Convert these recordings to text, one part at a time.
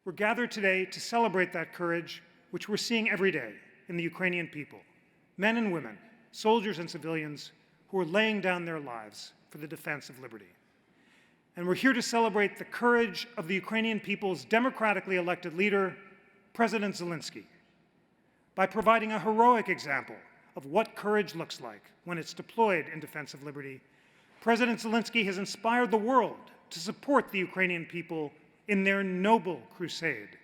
We're gathered today to celebrate that courage, which we're seeing every day in the Ukrainian people, men and women, soldiers and civilians, who are laying down their lives for the defense of liberty. And we're here to celebrate the courage of the Ukrainian people's democratically elected leader, President Zelenskyy, by providing a heroic example of what courage looks like when it's deployed in defense of liberty. President Zelenskyy has inspired the world to support the Ukrainian people in their noble crusade.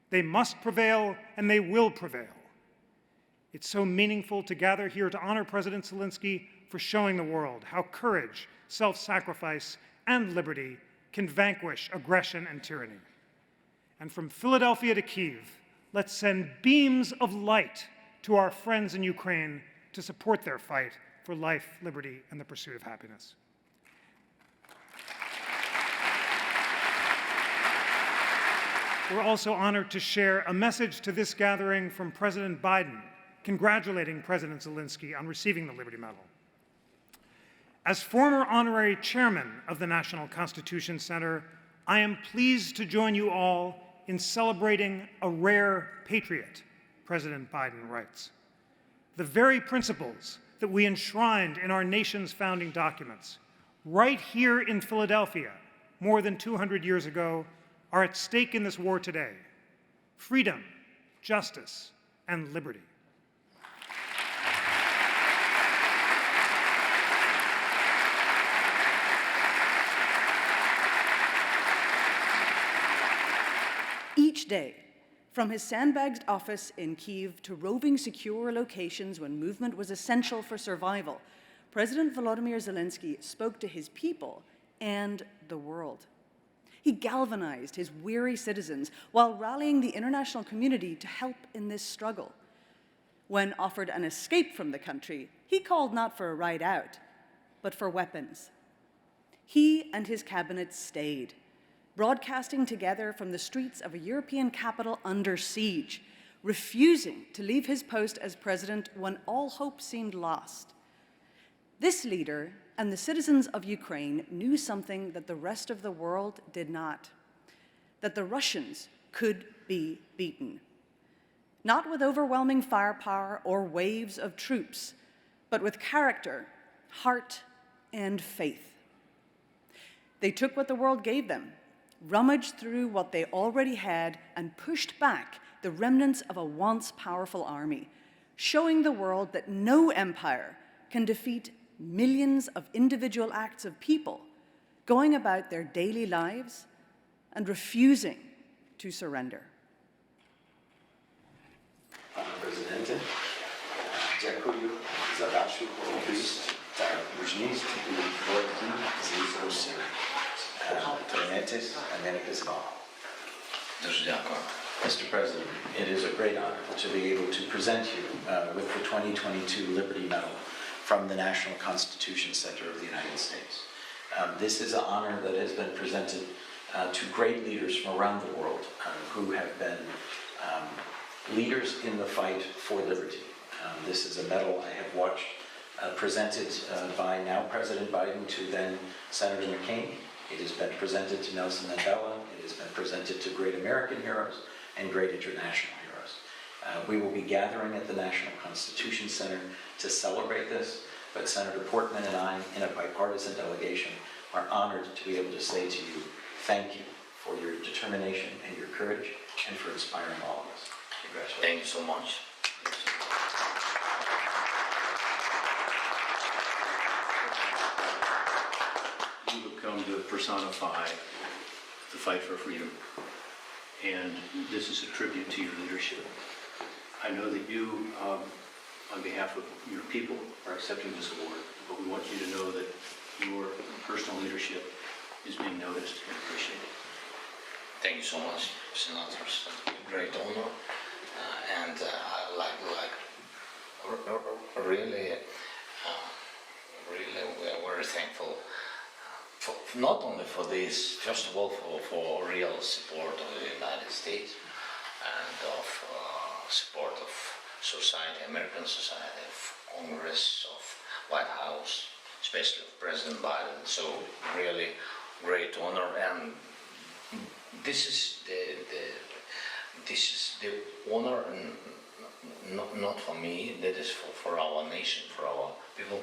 They must prevail, and they will prevail. It's so meaningful to gather here to honor President Zelenskyy for showing the world how courage, self-sacrifice, and liberty can vanquish aggression and tyranny. And from Philadelphia to Kyiv, let's send beams of light to our friends in Ukraine to support their fight for life, liberty, and the pursuit of happiness. We're also honored to share a message to this gathering from President Biden, congratulating President Zelenskyy on receiving the Liberty Medal. As former honorary chairman of the National Constitution Center, I am pleased to join you all in celebrating a rare patriot, President Biden writes. The very principles that we enshrined in our nation's founding documents, right here in Philadelphia, more than 200 years ago, are at stake in this war today: freedom, justice, and liberty. Each day, from his sandbagged office in Kyiv to roving secure locations when movement was essential for survival, President Volodymyr Zelenskyy spoke to his people and the world. He galvanized his weary citizens while rallying the international community to help in this struggle. When offered an escape from the country, he called not for a ride out, but for weapons. He and his cabinet stayed, broadcasting together from the streets of a European capital under siege, refusing to leave his post as president when all hope seemed lost. This leader and the citizens of Ukraine knew something that the rest of the world did not: that the Russians could be beaten. Not with overwhelming firepower or waves of troops, but with character, heart, and faith. They took what the world gave them, rummaged through what they already had, and pushed back the remnants of a once powerful army, showing the world that no empire can defeat millions of individual acts of people going about their daily lives and refusing to surrender. Panie prezydencie, dziękuję za waszą opowieść, za różnicę wojny z Rosją. Mr. President, it is a great honor to be able to present you with the 2022 Liberty Medal from the National Constitution Center of the United States. This is an honor that has been presented to great leaders from around the world who have been leaders in the fight for liberty. This is a medal I have watched presented by now President Biden to then Senator McCain. It has been presented to Nelson Mandela. It has been presented to great American heroes and great international heroes. We will be gathering at the National Constitution Center to celebrate this, but Senator Portman and I, in a bipartisan delegation, are honored to be able to say to you, thank you for your determination and your courage, and for inspiring all of us. Congratulations. Thank you so much. You have come to personify the fight for freedom, and this is a tribute to your leadership. I know that you, on behalf of your people, are accepting this award, but we want you to know that your personal leadership is being noticed and appreciated. Thank you so much, senators. Great honor, and really, we are very thankful. Not only for this, first of all, for real support of the United States and of support of society, American society, of Congress, of White House, especially of President Biden. So really great honor, and this is this is the honor, and not for me, that is for our nation, for our people.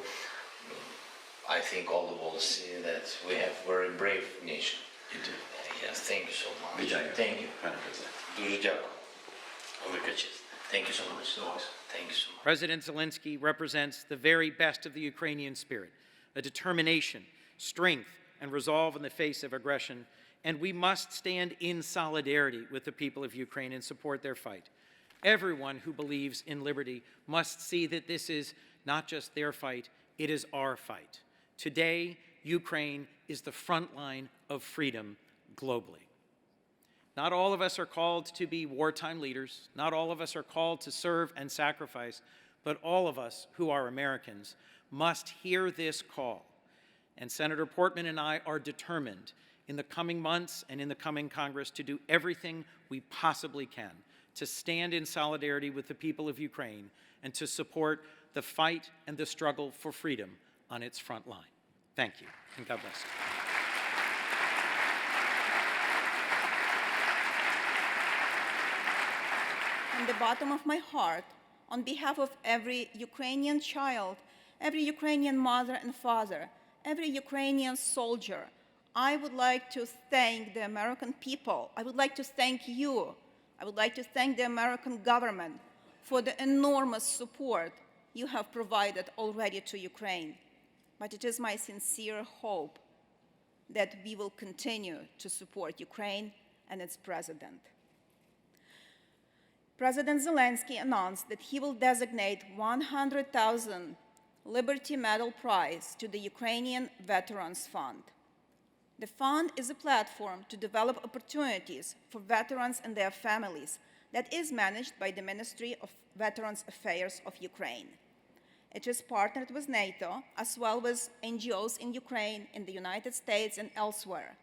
I think all the world see that we have very brave nation. You do. Yes, thank you so much. Вітаю. Thank you. Пане президенте. Дуже дякую. Велика честь. Thank you so much. Thank you so much. President Zelenskyy represents the very best of the Ukrainian spirit, a determination, strength, and resolve in the face of aggression, and we must stand in solidarity with the people of Ukraine and support their fight. Everyone who believes in liberty must see that this is not just their fight, it is our fight. Today, Ukraine is the front line of freedom globally. Not all of us are called to be wartime leaders. Not all of us are called to serve and sacrifice, but all of us who are Americans must hear this call. And Senator Portman and I are determined in the coming months and in the coming Congress to do everything we possibly can to stand in solidarity with the people of Ukraine and to support the fight and the struggle for freedom on its front line. Thank you, and God bless you. From the bottom of my heart, on behalf of every Ukrainian child, every Ukrainian mother and father, every Ukrainian soldier, I would like to thank the American people. I would like to thank you. I would like to thank the American government for the enormous support you have provided already to Ukraine. But it is my sincere hope that we will continue to support Ukraine and its president. President Zelenskyy announced that he will designate 100,000 Liberty Medal Prize to the Ukrainian Veterans Fund. The fund is a platform to develop opportunities for veterans and their families that is managed by the Ministry of Veterans Affairs of Ukraine. It is partnered with NATO, as well as NGOs in Ukraine, in the United States, and elsewhere.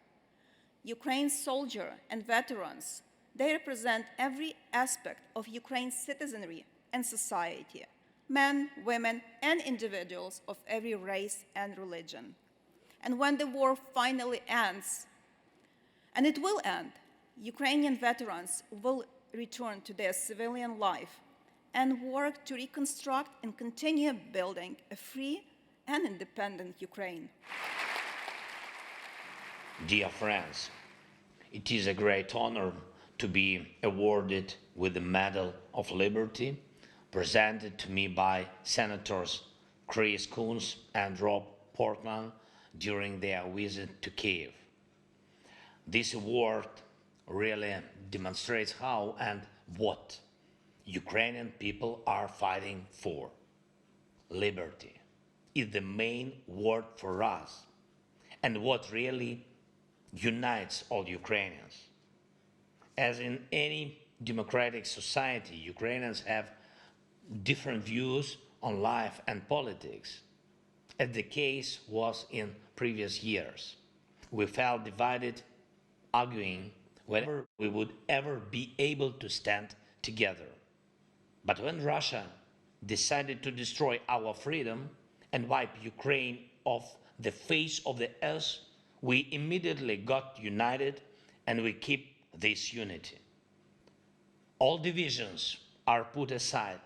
Ukraine's soldiers and veterans, they represent every aspect of Ukraine's citizenry and society, men, women, and individuals of every race and religion. And when the war finally ends, and it will end, Ukrainian veterans will return to their civilian life and work to reconstruct and continue building a free and independent Ukraine. Dear friends, it is a great honor to be awarded with the Medal of Liberty, presented to me by Senators Chris Coons and Rob Portman during their visit to Kyiv. This award really demonstrates how and what Ukrainian people are fighting for. Liberty is the main word for us, and what really unites all Ukrainians. As in any democratic society, Ukrainians have different views on life and politics, as the case was in previous years. We felt divided, arguing whether we would ever be able to stand together. But when Russia decided to destroy our freedom and wipe Ukraine off the face of the earth, we immediately got united, and we keep this unity. All divisions are put aside.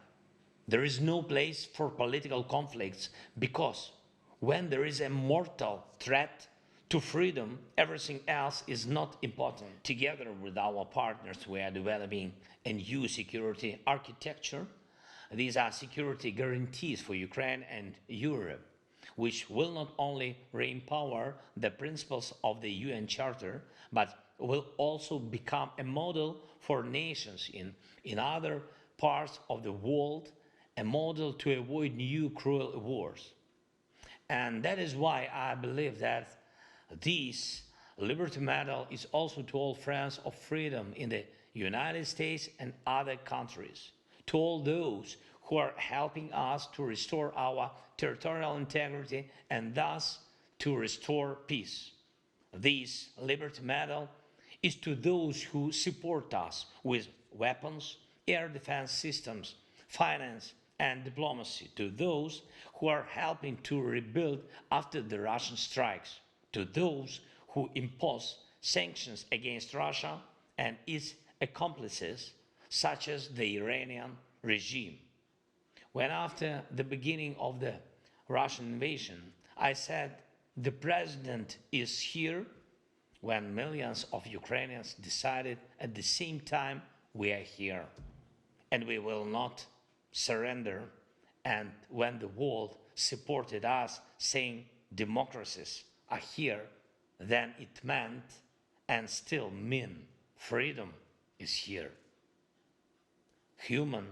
There is no place for political conflicts, because when there is a mortal threat to freedom, everything else is not important. Together with our partners, we are developing a new security architecture. These are security guarantees for Ukraine and Europe, which will not only re-empower the principles of the UN Charter, but will also become a model for nations in other parts of the world, a model to avoid new cruel wars. And that is why I believe that this Liberty Medal is also to all friends of freedom in the United States and other countries, to all those who are helping us to restore our territorial integrity and thus to restore peace. This Liberty Medal is to those who support us with weapons, air defense systems, finance, and diplomacy, to those who are helping to rebuild after the Russian strikes, to those who impose sanctions against Russia and its accomplices, such as the Iranian regime. When after the beginning of the Russian invasion, I said the president is here, when millions of Ukrainians decided at the same time we are here and we will not surrender, and when the world supported us saying democracies are here, then it meant and still mean freedom is here. Human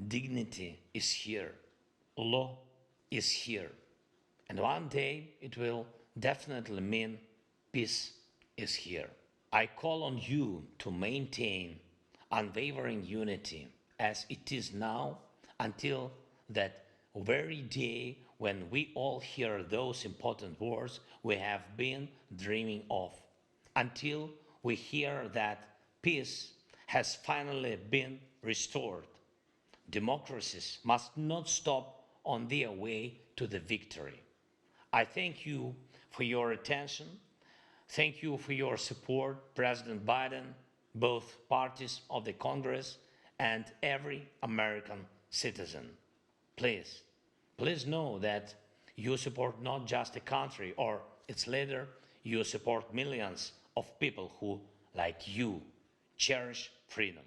dignity is here. Law is here. And one day it will definitely mean peace is here. I call on you to maintain unwavering unity as it is now until that very day when we all hear those important words we have been dreaming of, until we hear that peace has finally been restored. Democracies must not stop on their way to the victory. I thank you for your attention. Thank you for your support, President Biden, both parties of the Congress, and every American citizen. Please know that you support not just a country or its leader, you support millions of people who, like you, cherish freedom.